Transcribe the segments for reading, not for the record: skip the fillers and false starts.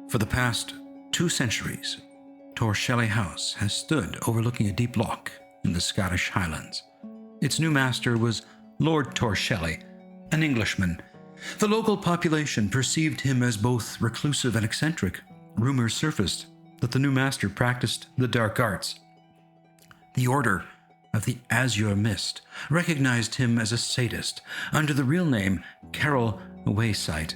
For the past 2 centuries, Torshelley House has stood overlooking a deep loch in the Scottish Highlands. Its new master was Lord Torshelley, an Englishman. The local population perceived him as both reclusive and eccentric. Rumors surfaced that the new master practiced the dark arts. The Order of the Azure Mist recognized him as a sadist under the real name Carol Wayside.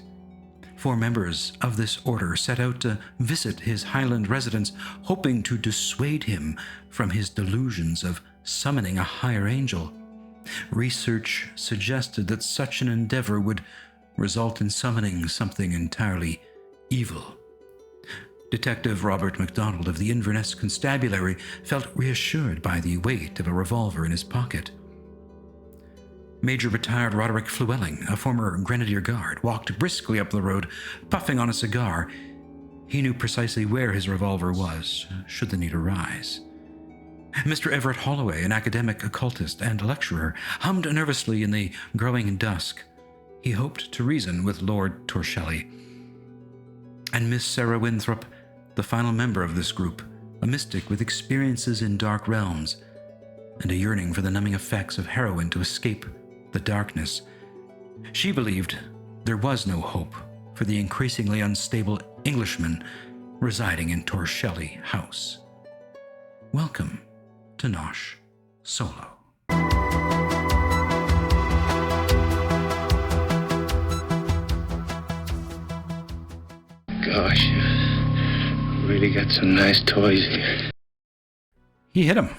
4 members of this order set out to visit his Highland residence, hoping to dissuade him from his delusions of summoning a higher angel. Research suggested that such an endeavor would result in summoning something entirely evil. Detective Robert MacDonald of the Inverness Constabulary felt reassured by the weight of a revolver in his pocket. Major retired Roderick Llewellyn, a former Grenadier Guard, walked briskly up the road, puffing on a cigar. He knew precisely where his revolver was, should the need arise. Mr. Everett Holloway, an academic occultist and lecturer, hummed nervously in the growing dusk. He hoped to reason with Lord Torshelley. And Miss Sarah Winthrop, the final member of this group, a mystic with experiences in dark realms and a yearning for the numbing effects of heroin to escape the darkness. She believed there was no hope for the increasingly unstable Englishman residing in Torshelley House. Welcome to Nosh Solo. Gosh, really got some nice toys here. He hit him.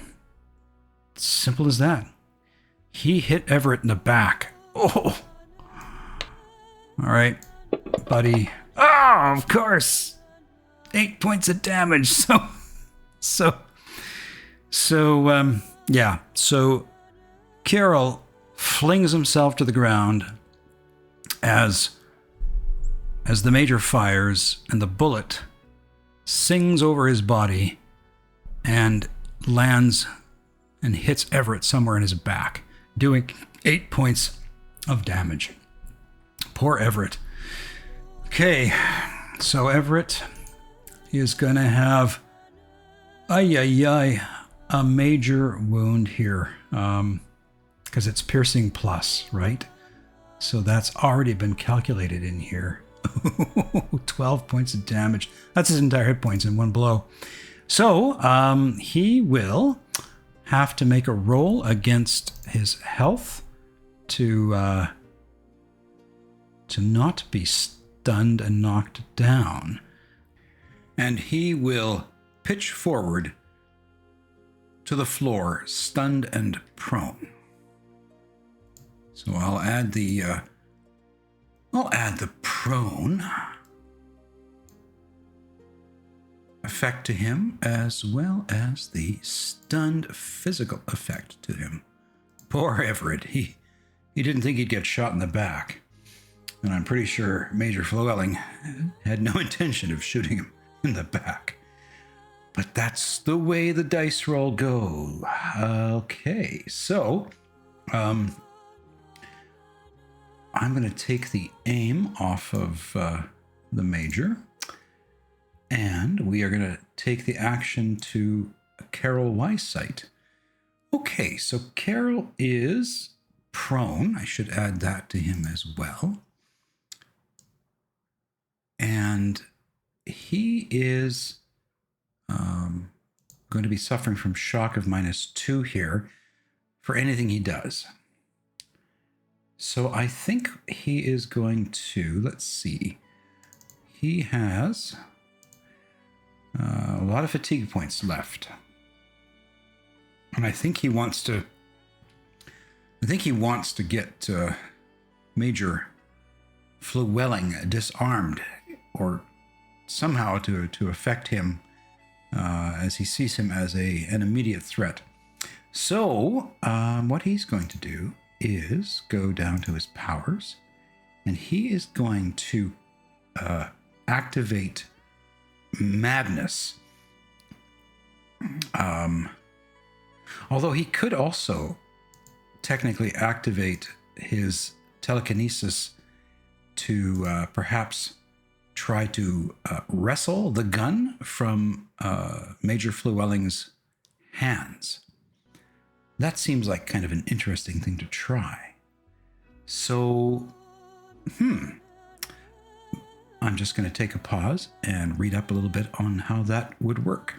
Simple as that. He hit Everett in the back. Oh! All right, buddy. Oh, of course. 8 points of damage. So, Carol flings himself to the ground as the Major fires, and the bullet sings over his body and lands and hits Everett somewhere in his back, doing 8 points of damage. Poor Everett. Okay, so Everett is going to have a major wound here, because it's piercing plus, right? So that's already been calculated in here. 12 points of damage. That's his entire hit points in one blow. So he will have to make a roll against his health to not be stunned and knocked down. And he will pitch forward to the floor, stunned and prone. So I'll add the prone effect to him, as well as the stunned physical effect to him. Poor Everett. He didn't think he'd get shot in the back. And I'm pretty sure Major Llewellyn had no intention of shooting him in the back. But that's the way the dice roll go. Okay, so I'm going to take the aim off of the Major, and we are going to take the action to Carol Weisheit. Okay, so Carol is prone. I should add that to him as well. And he is going to be suffering from shock of -2 here for anything he does. So I think he is going to, let's see, he has a lot of fatigue points left. And I think he wants to get Major Llewellyn disarmed, or somehow to affect him, as he sees him as an immediate threat. So what he's going to do is go down to his powers, and he is going to activate madness. Although he could also technically activate his telekinesis to perhaps try to wrestle the gun from Major Llewellyn's hands. That seems like kind of an interesting thing to try. So, I'm just going to take a pause and read up a little bit on how that would work.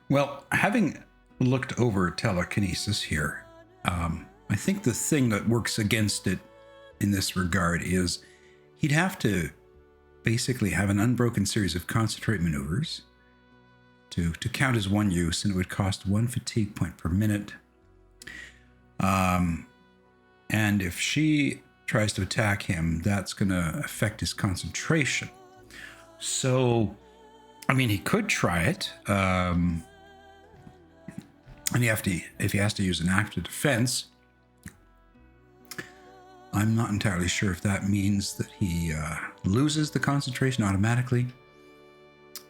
Well, having looked over telekinesis here, I think the thing that works against it in this regard is he'd have to basically have an unbroken series of concentrate maneuvers to count as one use, and it would cost 1 fatigue point per minute. And if she tries to attack him, that's going to affect his concentration. So, I mean, he could try it. And if he has to use an active defense, I'm not entirely sure if that means that he loses the concentration automatically,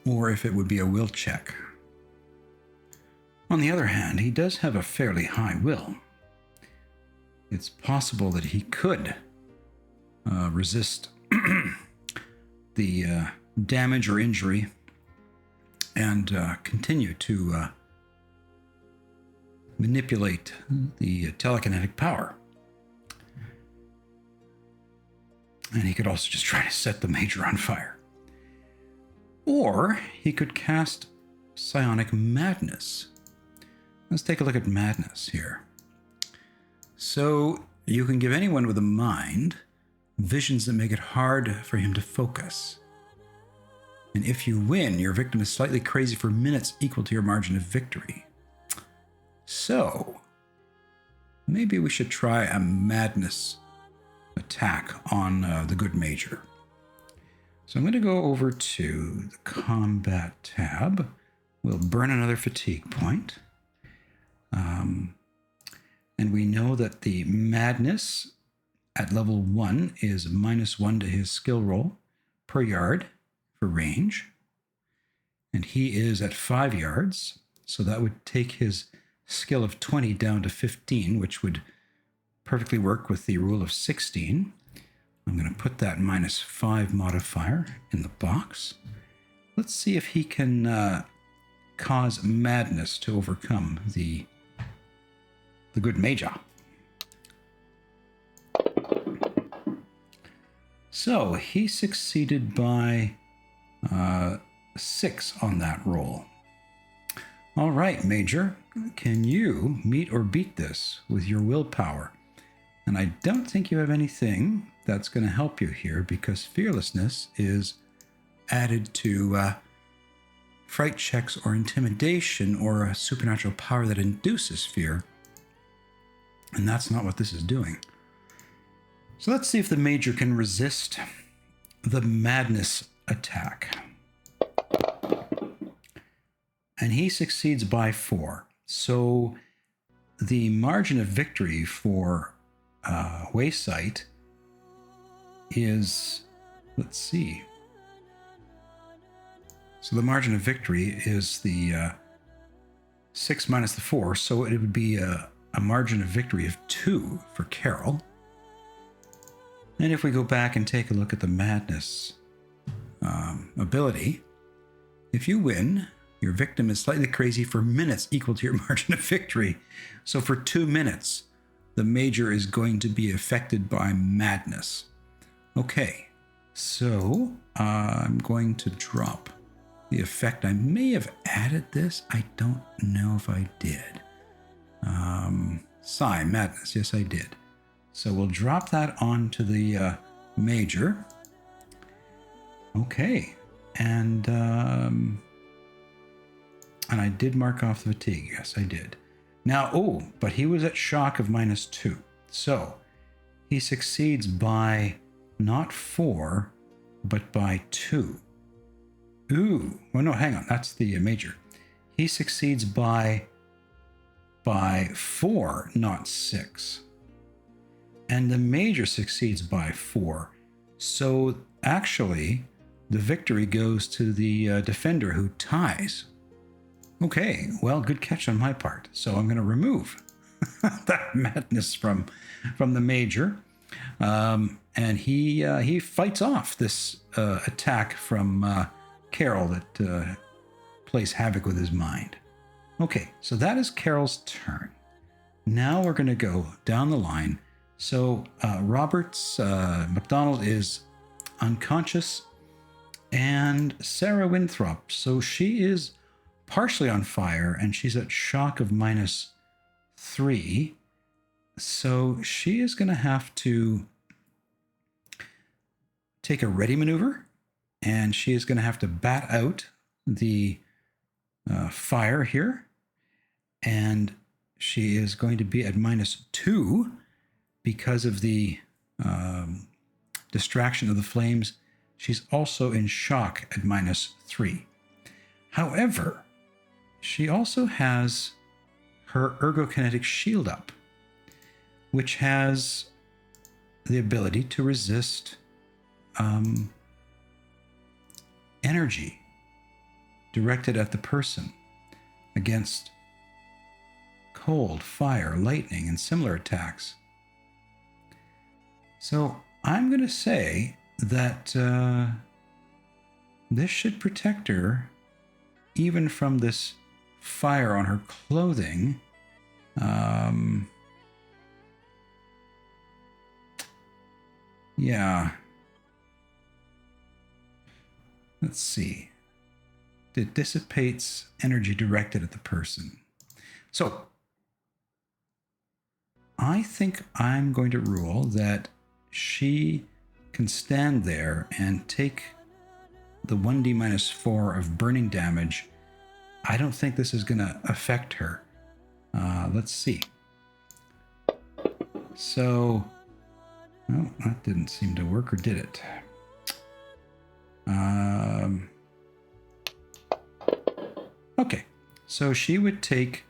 or if it would be a will check. On the other hand, he does have a fairly high will. It's possible that he could resist the damage or injury and continue to manipulate the telekinetic power. And he could also just try to set the Major on fire. Or he could cast psionic madness. Let's take a look at madness here. So you can give anyone with a mind visions that make it hard for him to focus. And if you win, your victim is slightly crazy for minutes equal to your margin of victory. So maybe we should try a madness attack on the good Major. So I'm going to go over to the combat tab. We'll burn another fatigue point. And we know that the madness at level 1 is -1 to his skill roll per yard for range. And he is at 5 yards. So that would take his skill of 20 down to 15, which would perfectly work with the rule of 16. I'm going to put that -5 modifier in the box. Let's see if he can cause madness to overcome the good Major. So he succeeded by 6 on that roll. All right, Major, can you meet or beat this with your willpower? And I don't think you have anything that's going to help you here, because fearlessness is added to fright checks or intimidation or a supernatural power that induces fear. And that's not what this is doing. So let's see if the Major can resist the madness attack. And he succeeds by 4. So the margin of victory for Waysite is, let's see. So the margin of victory is the 6 minus the 4. So it would be a margin of victory of 2 for Carol. And if we go back and take a look at the madness ability, if you win, your victim is slightly crazy for minutes equal to your margin of victory. So for 2 minutes, the Major is going to be affected by madness. Okay, so I'm going to drop the effect. I may have added this. I don't know if I did. Madness. Yes, I did. So we'll drop that onto the Major. Okay, and I did mark off the fatigue. Yes, I did. Now, but he was at shock of -2. So he succeeds by not 4, but by 2. Well, no, hang on. That's the Major. He succeeds by 4, not 6. And the Major succeeds by 4. So actually, the victory goes to the defender, who ties. Okay, well, good catch on my part. So I'm going to remove that madness from the Major. and he fights off this attack from Carol that plays havoc with his mind. Okay, so that is Carol's turn. Now we're going to go down the line. So Robert's MacDonald is unconscious, and Sarah Winthrop, so she is partially on fire, and she's at shock of -3. So she is going to have to take a ready maneuver, and she is going to have to bat out the fire here, and she is going to be at -2 because of the distraction of the flames. She's also in shock at -3. However, she also has her ergokinetic shield up, which has the ability to resist energy directed at the person against cold, fire, lightning, and similar attacks. So I'm going to say that this should protect her even from this fire on her clothing. Yeah. Let's see. It dissipates energy directed at the person. So I think I'm going to rule that she can stand there and take the 1d -4 of burning damage. I don't think this is going to affect her. Let's see. So, well, that didn't seem to work, or did it? Okay, so she would take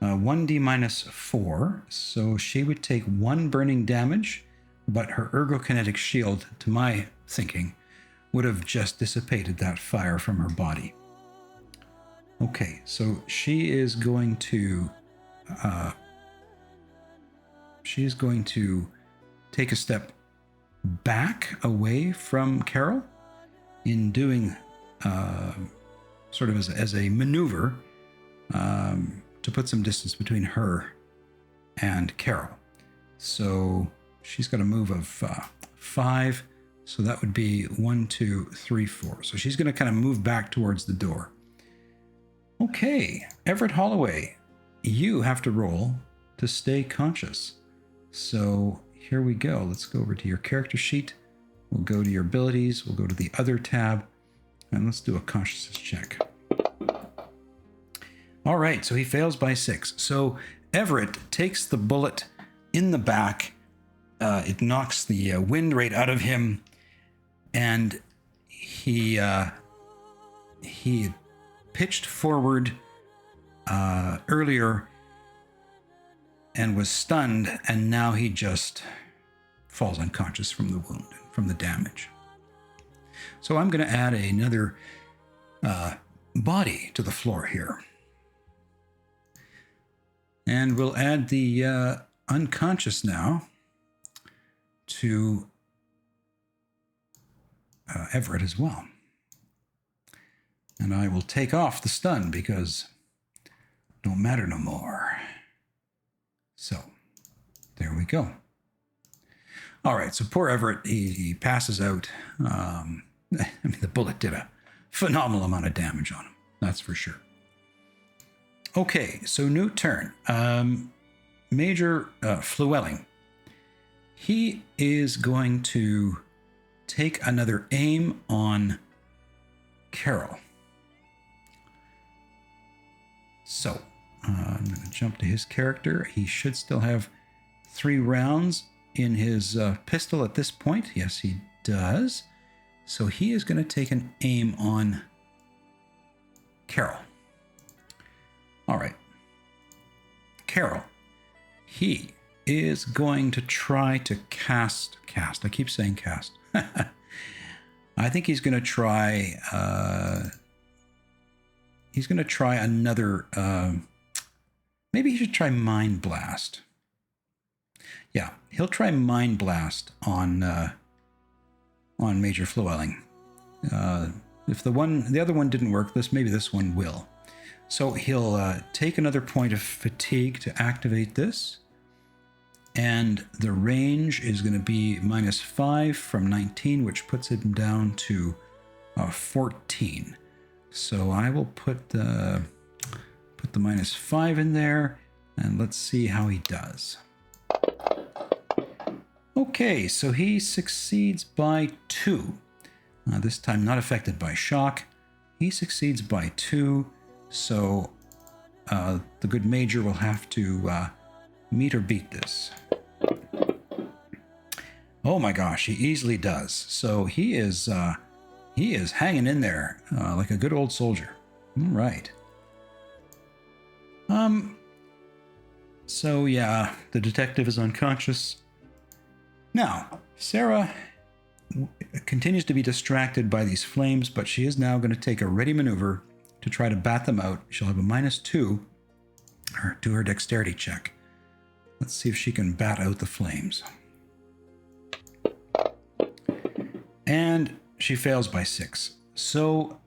1d -4, so she would take 1 burning damage, but her ergokinetic shield, to my thinking, would have just dissipated that fire from her body. Okay, so she is going to take a step back away from Carol in doing sort of as a maneuver to put some distance between her and Carol. So she's got a move of 5, so that would be 1, 2, 3, 4. So she's going to kind of move back towards the door. Okay, Everett Holloway, you have to roll to stay conscious. So here we go. Let's go over to your character sheet. We'll go to your abilities. We'll go to the other tab, and let's do a consciousness check. All right, so he fails by 6. So Everett takes the bullet in the back. It knocks the wind right out of him, and he pitched forward earlier and was stunned, and now he just falls unconscious from the wound, from the damage. So I'm going to add another body to the floor here. And we'll add the unconscious now to Everett as well. And I will take off the stun because it don't matter no more. So there we go. All right, so poor Everett, he passes out. I mean, the bullet did a phenomenal amount of damage on him, that's for sure. Okay, so new turn. Major Flewelling. He is going to take another aim on Carol. So I'm going to jump to his character. He should still have 3 rounds in his pistol at this point. Yes, he does. So he is going to take an aim on Carol. All right. Carol. He is going to try to cast. I keep saying cast. I think he's going to try... he's going to try another... maybe he should try Mind Blast. Yeah, he'll try Mind Blast on Major Llewellyn. If the other one didn't work, maybe this one will. So he'll take another point of fatigue to activate this. And the range is going to be -5 from 19, which puts him down to 14. So I will put the -5 in there, and let's see how he does. Okay, so he succeeds by 2. This time not affected by shock. He succeeds by 2, so the good major will have to meet or beat this. Oh my gosh, he easily does. So he is hanging in there like a good old soldier. All right. So yeah, the detective is unconscious. Now, Sarah continues to be distracted by these flames, but she is now going to take a ready maneuver to try to bat them out. She'll have a -2 to her dexterity check. Let's see if she can bat out the flames. And she fails by 6. So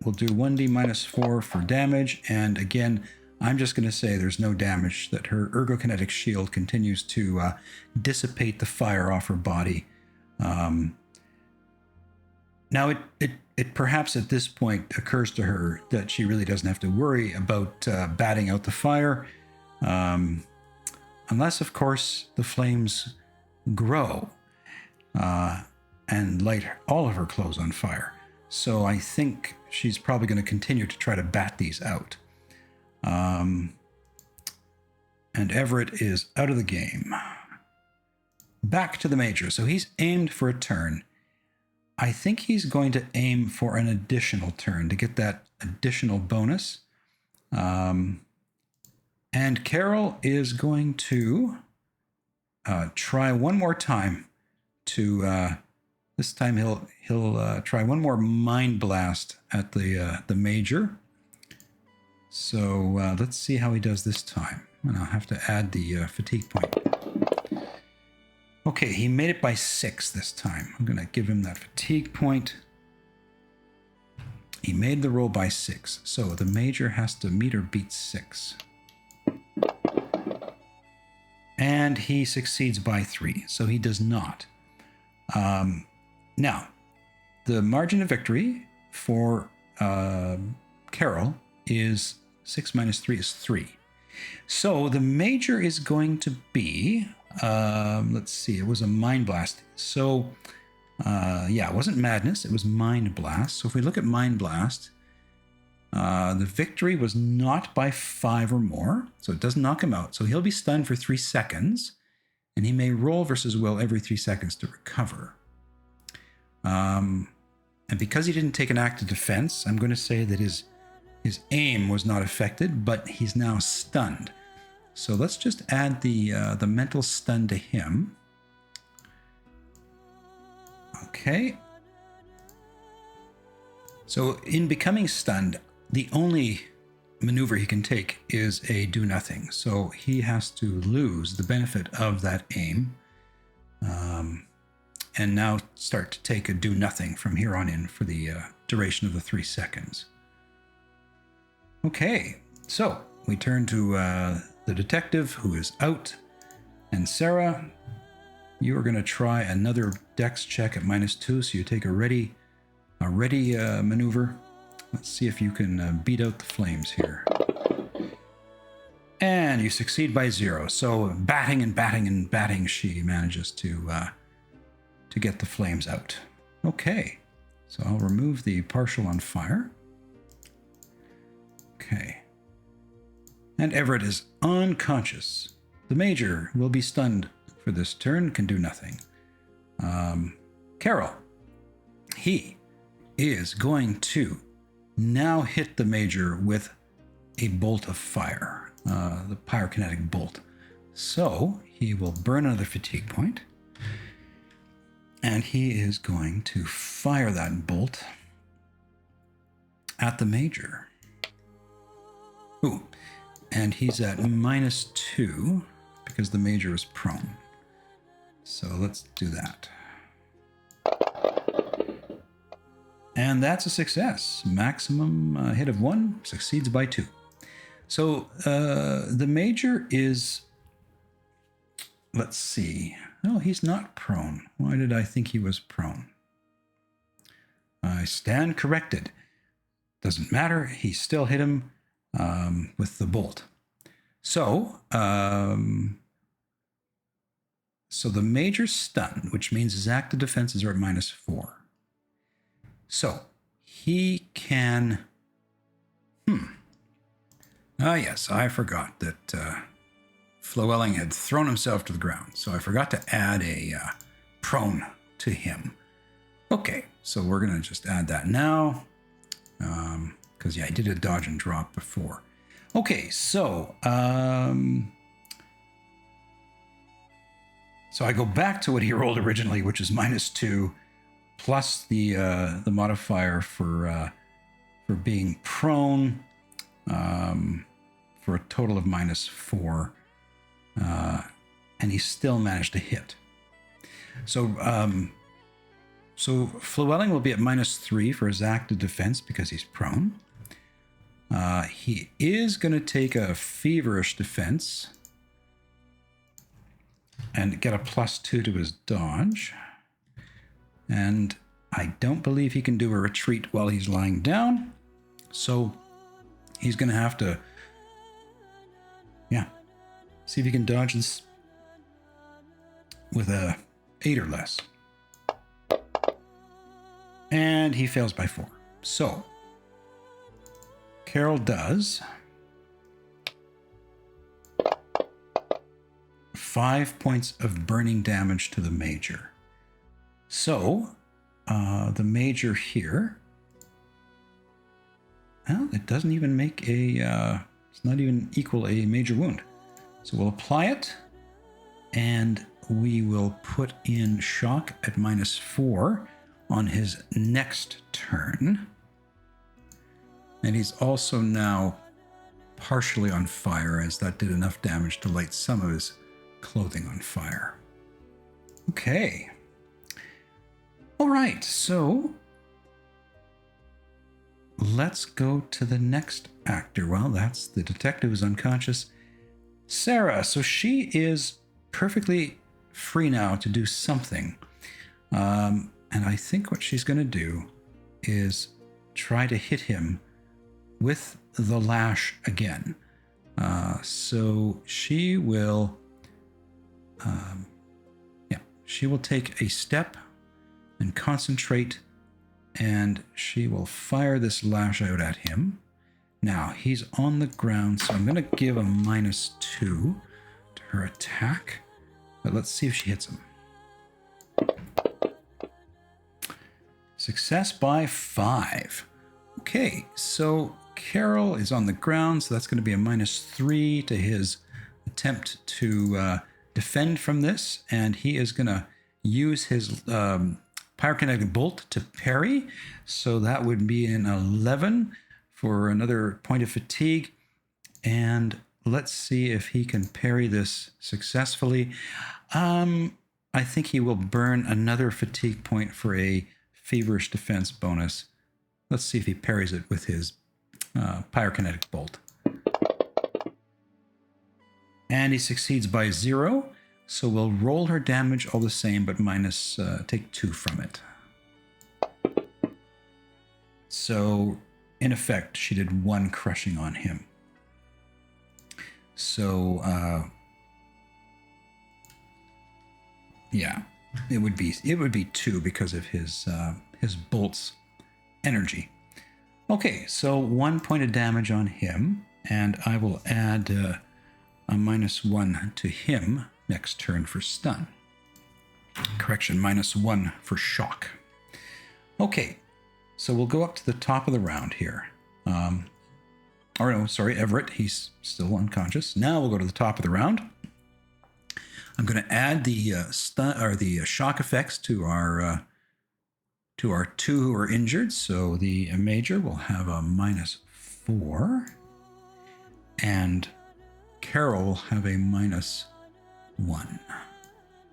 we'll do 1d -4 for damage. And again, I'm just going to say there's no damage, that her ergokinetic shield continues to dissipate the fire off her body. Now, it perhaps at this point occurs to her that she really doesn't have to worry about batting out the fire. Unless, of course, the flames grow and light all of her clothes on fire. So I think she's probably going to continue to try to bat these out. And Everett is out of the game. Back to the major. So he's aimed for a turn. I think he's going to aim for an additional turn to get that additional bonus. And Carol is going to try one more time to... this time he'll try one more Mind Blast at the major. So let's see how he does this time. And I'll have to add the fatigue point. Okay, he made it by 6 this time. I'm going to give him that fatigue point. He made the roll by 6. So the major has to meet or beat 6. And he succeeds by 3. So he does not. Now, the margin of victory for Carol is 6 minus 3 is 3. So the major is going to be, let's see, it was a Mind Blast. So, yeah, it wasn't Madness, it was Mind Blast. So if we look at Mind Blast, the victory was not by 5 or more, so it doesn't knock him out. So he'll be stunned for 3 seconds, and he may roll versus will every 3 seconds to recover. And because he didn't take an act of defense, I'm going to say that his aim was not affected, but he's now stunned. So let's just add the mental stun to him. Okay. So in becoming stunned, the only maneuver he can take is a do nothing. So he has to lose the benefit of that aim. And now start to take a do nothing from here on in for the duration of the 3 seconds. Okay, so we turn to the detective who is out. And Sarah, you are going to try another dex check at -2, so you take a ready maneuver. Let's see if you can beat out the flames here. And you succeed by 0. So batting and batting and batting, she manages to get the flames out. Okay, so I'll remove the partial on fire. Okay. And Everett is unconscious. The major will be stunned for this turn, can do nothing. Carol, he is going to now hit the major with a bolt of fire, the pyrokinetic bolt. So he will burn another fatigue point. And he is going to fire that bolt at the major. Ooh, and he's at -2 because the major is prone. So let's do that. And that's a success. Maximum hit of 1, succeeds by 2. So the major is, let's see. Oh, he's not prone. Why did I think he was prone? I stand corrected. Doesn't matter. He still hit him with the bolt. So, so the major's stunned, which means his active defenses are at -4. So he can. Ah, yes, I forgot that Flewelling had thrown himself to the ground. So I forgot to add a prone to him. Okay, so we're going to just add that now. Because, yeah, I did a dodge and drop before. Okay, so so I go back to what he rolled originally, which is -2, plus the modifier for being prone, for a total of -4, and he still managed to hit. So so Flewelling will be at -3 for his active defense because he's prone. He is going to take a feverish defense and get a +2 to his dodge. And I don't believe he can do a retreat while he's lying down. So he's going to have to, see if he can dodge this with a 8 or less. And he fails by 4. So Carol does 5 points of burning damage to the major. So the major here, well, it doesn't even make it's not even equal a major wound. So we'll apply it, and we will put in shock at -4 on his next turn. And he's also now partially on fire, as that did enough damage to light some of his clothing on fire. Okay. All right, so let's go to the next actor. Well, that's the detective who's unconscious. Sarah, so she is perfectly free now to do something. And I think what she's going to do is try to hit him with the lash again. So she will, she will take a step and concentrate, and she will fire this lash out at him. Now, he's on the ground, so I'm going to give a -2 to her attack. But let's see if she hits him. Success by 5. Okay, so Carol is on the ground, so that's going to be a -3 to his attempt to defend from this, and he is going to use his pyrokinetic bolt to parry, so that would be an 11 for another point of fatigue, and let's see if he can parry this successfully. I think he will burn another fatigue point for a feverish defense bonus. Let's see if he parries it with his pyrokinetic bolt. And he succeeds by 0. So we'll roll her damage all the same, but take 2 from it. So in effect, she did 1 crushing on him. So it would be 2 because of his bolt's energy. Okay, so 1 point of damage on him, and I will add a -1 to him next turn for stun. Correction, -1 for shock. Okay, so we'll go up to the top of the round here. Everett, he's still unconscious. Now we'll go to the top of the round. I'm going to add the the shock effects to our 2 who are injured. So the major will have a -4, and Carol will have a -1.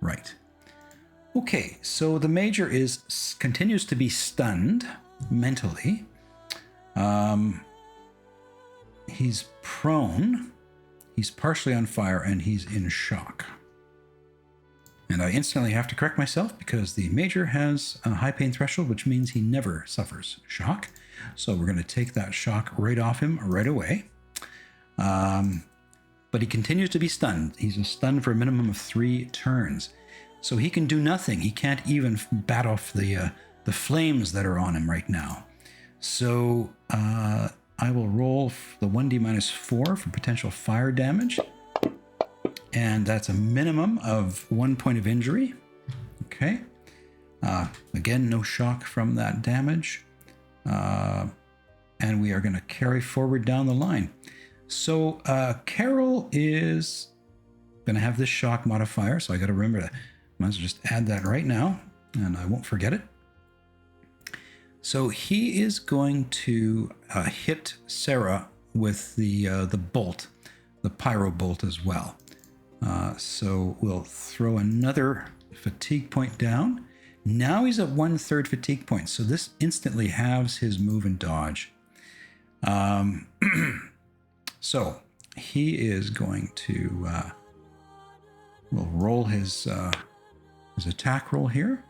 Right. Okay, so the major continues to be stunned mentally. He's prone. He's partially on fire, and he's in shock. And I instantly have to correct myself because the major has a high pain threshold, which means he never suffers shock. So we're going to take that shock right off him right away. But he continues to be stunned. He's stunned for a minimum of 3 turns. So he can do nothing. He can't even bat off the flames that are on him right now. So I will roll the 1d minus 4 for potential fire damage. And that's a minimum of 1 point of injury. Okay. Again, no shock from that damage. And we are going to carry forward down the line. So Carol is going to have this shock modifier. So I got to remember that. Might as well just add that right now, and I won't forget it. So he is going to hit Sarah with the bolt, the pyro bolt as well. So we'll throw another fatigue point down. Now he's at 1/3 fatigue point. So this instantly halves his move and dodge. So he is going to, we'll roll his attack roll here.